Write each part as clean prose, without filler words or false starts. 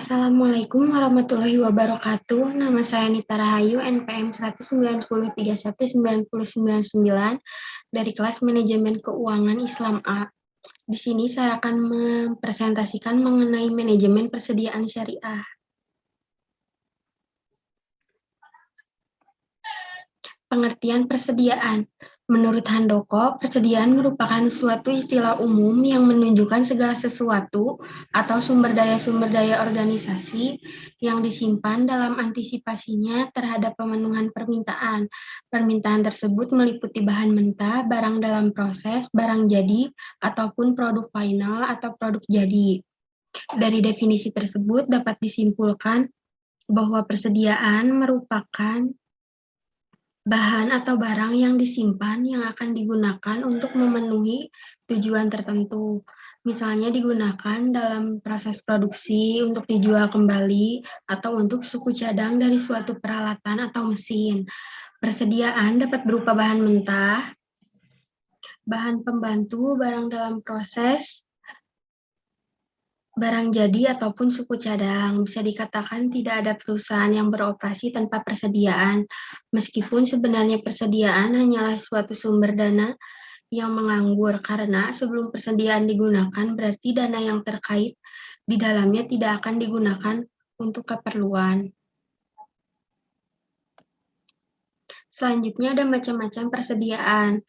Assalamualaikum warahmatullahi wabarakatuh. Nama saya Nita Rahayu, NPM 1931999 dari kelas Manajemen Keuangan Islam A. Di sini saya akan mempresentasikan mengenai manajemen persediaan syariah. Pengertian persediaan. Menurut Handoko, persediaan merupakan suatu istilah umum yang menunjukkan segala sesuatu atau sumber daya organisasi yang disimpan dalam antisipasinya terhadap pemenuhan permintaan. Permintaan tersebut meliputi bahan mentah, barang dalam proses, barang jadi, ataupun produk final atau produk jadi. Dari definisi tersebut dapat disimpulkan bahwa persediaan merupakan bahan atau barang yang disimpan yang akan digunakan untuk memenuhi tujuan tertentu. Misalnya digunakan dalam proses produksi untuk dijual kembali atau untuk suku cadang dari suatu peralatan atau mesin. Persediaan dapat berupa bahan mentah, bahan pembantu, barang dalam proses, barang jadi ataupun suku cadang. Bisa dikatakan tidak ada perusahaan yang beroperasi tanpa persediaan, meskipun sebenarnya persediaan hanyalah suatu sumber dana yang menganggur, karena sebelum persediaan digunakan berarti dana yang terkait di dalamnya tidak akan digunakan untuk keperluan. Selanjutnya ada macam-macam persediaan.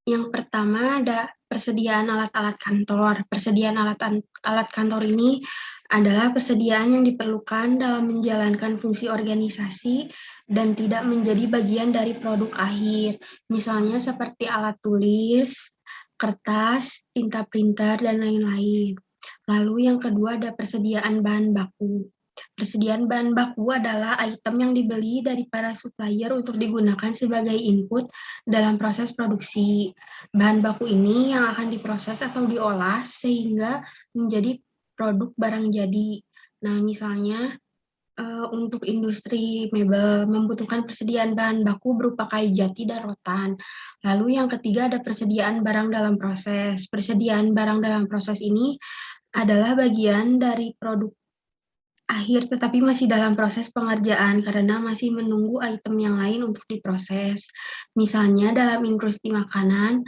Yang pertama ada persediaan alat-alat kantor. Persediaan alat kantor ini adalah persediaan yang diperlukan dalam menjalankan fungsi organisasi dan tidak menjadi bagian dari produk akhir. Misalnya seperti alat tulis, kertas, tinta printer, dan lain-lain. Lalu yang kedua ada persediaan bahan baku. Persediaan bahan baku adalah item yang dibeli dari para supplier untuk digunakan sebagai input dalam proses produksi. Bahan baku ini yang akan diproses atau diolah sehingga menjadi produk barang jadi. Nah, misalnya untuk industri mebel membutuhkan persediaan bahan baku berupa kayu jati dan rotan. Lalu yang ketiga ada persediaan barang dalam proses. Persediaan barang dalam proses ini adalah bagian dari produk akhir tetapi masih dalam proses pengerjaan karena masih menunggu item yang lain untuk diproses. Misalnya dalam industri makanan,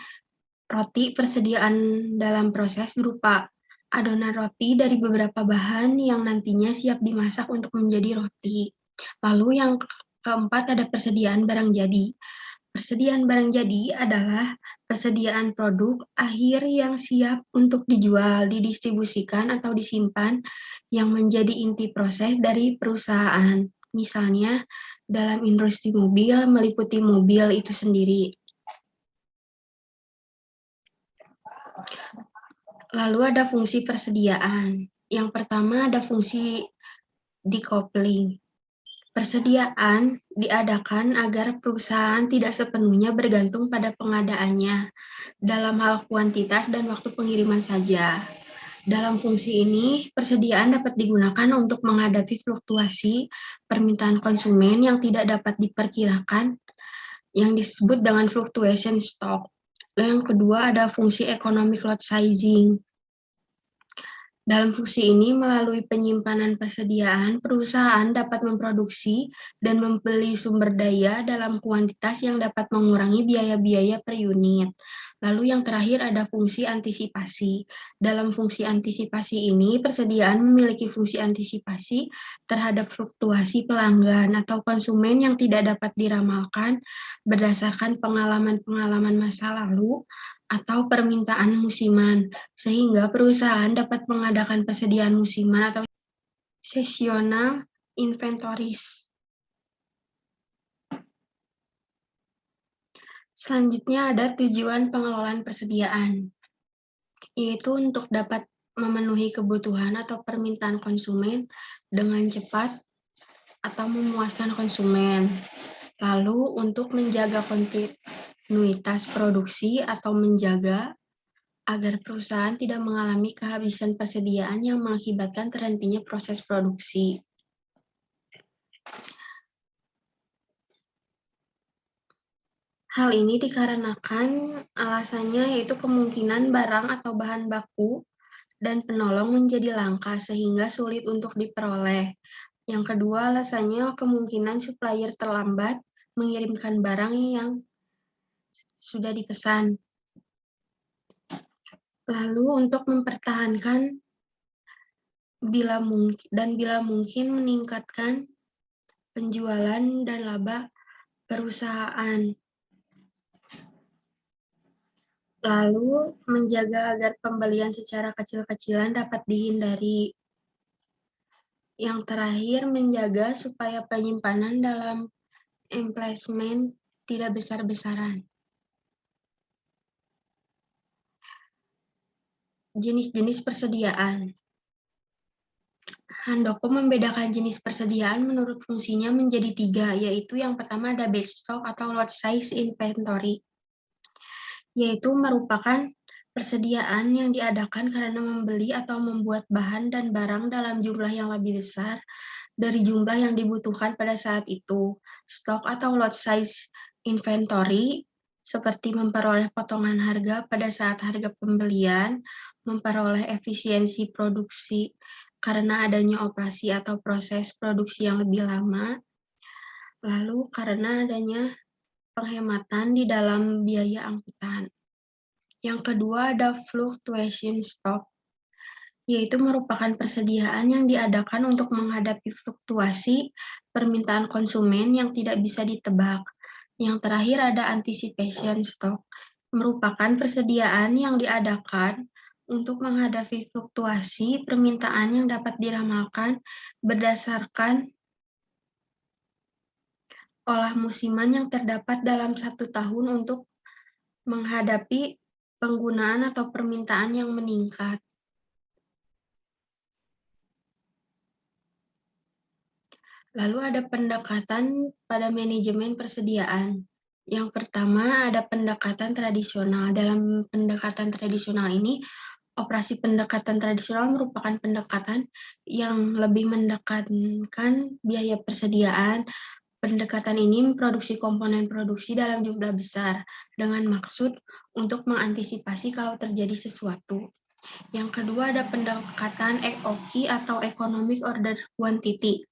roti persediaan dalam proses berupa adonan roti dari beberapa bahan yang nantinya siap dimasak untuk menjadi roti. Lalu yang keempat ada persediaan barang jadi. Persediaan barang jadi adalah persediaan produk akhir yang siap untuk dijual, didistribusikan, atau disimpan yang menjadi inti proses dari perusahaan. Misalnya, dalam industri mobil meliputi mobil itu sendiri. Lalu ada fungsi persediaan. Yang pertama ada fungsi decoupling. Persediaan diadakan agar perusahaan tidak sepenuhnya bergantung pada pengadaannya dalam hal kuantitas dan waktu pengiriman saja. Dalam fungsi ini, persediaan dapat digunakan untuk menghadapi fluktuasi permintaan konsumen yang tidak dapat diperkirakan, yang disebut dengan fluctuation stock. Yang kedua ada fungsi economic lot sizing. Dalam fungsi ini, melalui penyimpanan persediaan, perusahaan dapat memproduksi dan membeli sumber daya dalam kuantitas yang dapat mengurangi biaya-biaya per unit. Lalu yang terakhir ada fungsi antisipasi. Dalam fungsi antisipasi ini, persediaan memiliki fungsi antisipasi terhadap fluktuasi pelanggan atau konsumen yang tidak dapat diramalkan berdasarkan pengalaman-pengalaman masa lalu atau permintaan musiman, sehingga perusahaan dapat mengadakan persediaan musiman atau seasonal inventories. Selanjutnya ada tujuan pengelolaan persediaan, yaitu untuk dapat memenuhi kebutuhan atau permintaan konsumen dengan cepat atau memuaskan konsumen. Lalu untuk menjaga kontinuitas produksi atau menjaga agar perusahaan tidak mengalami kehabisan persediaan yang mengakibatkan terhentinya proses produksi. Hal ini dikarenakan alasannya yaitu kemungkinan barang atau bahan baku dan penolong menjadi langka sehingga sulit untuk diperoleh. Yang kedua, alasannya kemungkinan supplier terlambat mengirimkan barang yang sudah dipesan. Lalu untuk mempertahankan bila mungkin meningkatkan penjualan dan laba perusahaan. Lalu menjaga agar pembelian secara kecil-kecilan dapat dihindari. Yang terakhir, menjaga supaya penyimpanan dalam emplacement tidak besar-besaran. Jenis-jenis persediaan. Handoko membedakan jenis persediaan menurut fungsinya menjadi 3, yaitu yang pertama ada backstock atau lot size inventory, yaitu merupakan persediaan yang diadakan karena membeli atau membuat bahan dan barang dalam jumlah yang lebih besar dari jumlah yang dibutuhkan pada saat itu. Stok atau lot size inventory seperti memperoleh potongan harga pada saat harga pembelian, memperoleh efisiensi produksi karena adanya operasi atau proses produksi yang lebih lama, lalu karena adanya penghematan di dalam biaya angkutan. Yang kedua ada fluctuation stock, yaitu merupakan persediaan yang diadakan untuk menghadapi fluktuasi permintaan konsumen yang tidak bisa ditebak. Yang terakhir ada anticipation stock, merupakan persediaan yang diadakan untuk menghadapi fluktuasi permintaan yang dapat diramalkan berdasarkan olah musiman yang terdapat dalam 1 tahun untuk menghadapi penggunaan atau permintaan yang meningkat. Lalu ada pendekatan pada manajemen persediaan. Yang pertama ada pendekatan tradisional. Dalam pendekatan tradisional ini, operasi pendekatan tradisional merupakan pendekatan yang lebih mendekatkan biaya persediaan. Pendekatan ini memproduksi komponen produksi dalam jumlah besar dengan maksud untuk mengantisipasi kalau terjadi sesuatu. Yang kedua ada pendekatan EOQ atau Economic Order Quantity.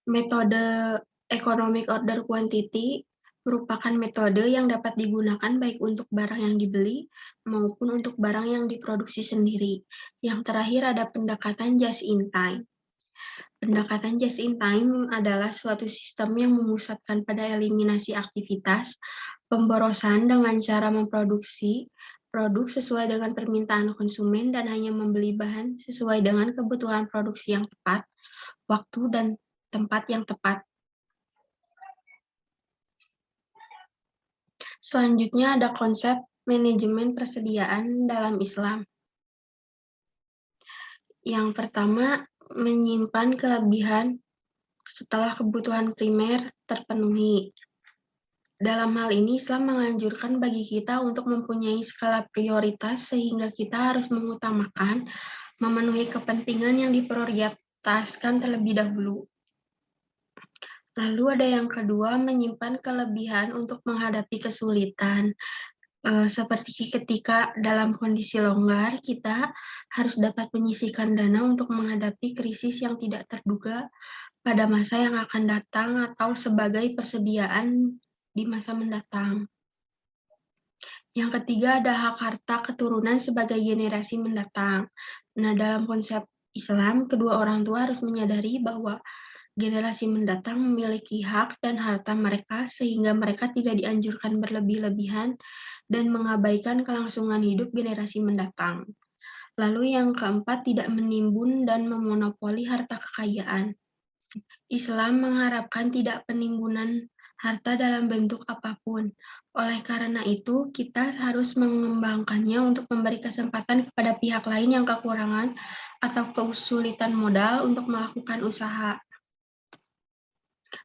Metode Economic Order Quantity merupakan metode yang dapat digunakan baik untuk barang yang dibeli maupun untuk barang yang diproduksi sendiri. Yang terakhir ada pendekatan just in time. Pendekatan just in time adalah suatu sistem yang memusatkan pada eliminasi aktivitas pemborosan dengan cara memproduksi produk sesuai dengan permintaan konsumen dan hanya membeli bahan sesuai dengan kebutuhan produksi yang tepat, waktu dan tempat yang tepat. Selanjutnya ada konsep manajemen persediaan dalam Islam. Yang pertama, menyimpan kelebihan setelah kebutuhan primer terpenuhi. Dalam hal ini, Islam menganjurkan bagi kita untuk mempunyai skala prioritas sehingga kita harus mengutamakan memenuhi kepentingan yang diprioritaskan terlebih dahulu. Lalu ada yang kedua, menyimpan kelebihan untuk menghadapi kesulitan. Seperti ketika dalam kondisi longgar, kita harus dapat menyisihkan dana untuk menghadapi krisis yang tidak terduga pada masa yang akan datang atau sebagai persediaan di masa mendatang. Yang ketiga ada hak harta keturunan sebagai generasi mendatang. Nah, dalam konsep Islam, kedua orang tua harus menyadari bahwa generasi mendatang memiliki hak dan harta mereka sehingga mereka tidak dianjurkan berlebih-lebihan dan mengabaikan kelangsungan hidup generasi mendatang. Lalu yang keempat, tidak menimbun dan memonopoli harta kekayaan. Islam mengharapkan tidak penimbunan harta dalam bentuk apapun. Oleh karena itu, kita harus mengembangkannya untuk memberi kesempatan kepada pihak lain yang kekurangan atau kesulitan modal untuk melakukan usaha.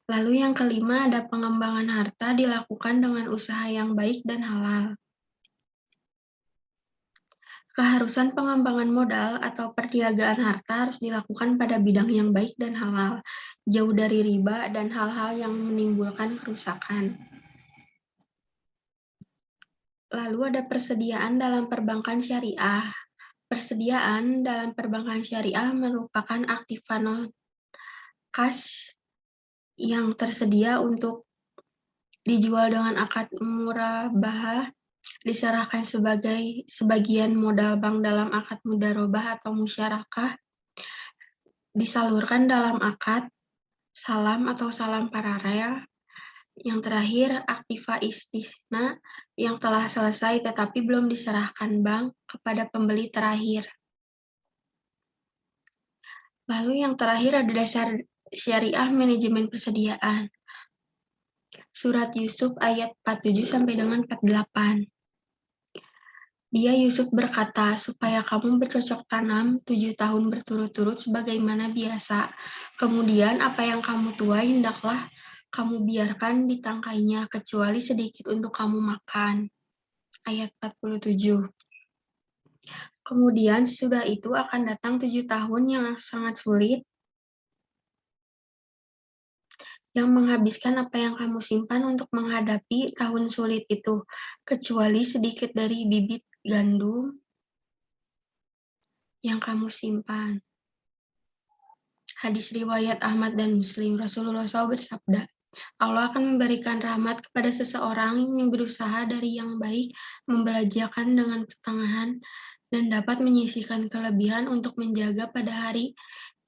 Lalu yang kelima ada pengembangan harta dilakukan dengan usaha yang baik dan halal. Keharusan pengembangan modal atau perniagaan harta harus dilakukan pada bidang yang baik dan halal, jauh dari riba dan hal-hal yang menimbulkan kerusakan. Lalu ada persediaan dalam perbankan syariah. Persediaan dalam perbankan syariah merupakan aktiva non-kas yang tersedia untuk dijual dengan akad murabahah, diserahkan sebagai sebagian modal bank dalam akad mudharabah atau musyarakah, disalurkan dalam akad salam atau salam paralel. Yang terakhir, aktiva istisna yang telah selesai tetapi belum diserahkan bank kepada pembeli terakhir. Lalu yang terakhir ada dasar syariah manajemen persediaan. Surat Yusuf ayat 47 sampai dengan 48. Dia Yusuf berkata, supaya kamu bercocok tanam 7 tahun berturut-turut sebagaimana biasa. Kemudian apa yang kamu tuai hendaklah kamu biarkan ditangkainya, kecuali sedikit untuk kamu makan. Ayat 47. Kemudian sesudah itu akan datang 7 tahun yang sangat sulit, yang menghabiskan apa yang kamu simpan untuk menghadapi tahun sulit itu, kecuali sedikit dari bibit gandum yang kamu simpan. Hadis riwayat Ahmad dan Muslim, Rasulullah SAW bersabda, Allah akan memberikan rahmat kepada seseorang yang berusaha dari yang baik, membelajarkan dengan pertengahan, dan dapat menyisihkan kelebihan untuk menjaga pada hari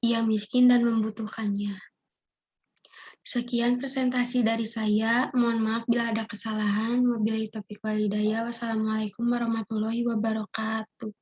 ia miskin dan membutuhkannya. Sekian presentasi dari saya. Mohon maaf bila ada kesalahan. Wabillahi taufiq wal hidayah. Wassalamualaikum warahmatullahi wabarakatuh.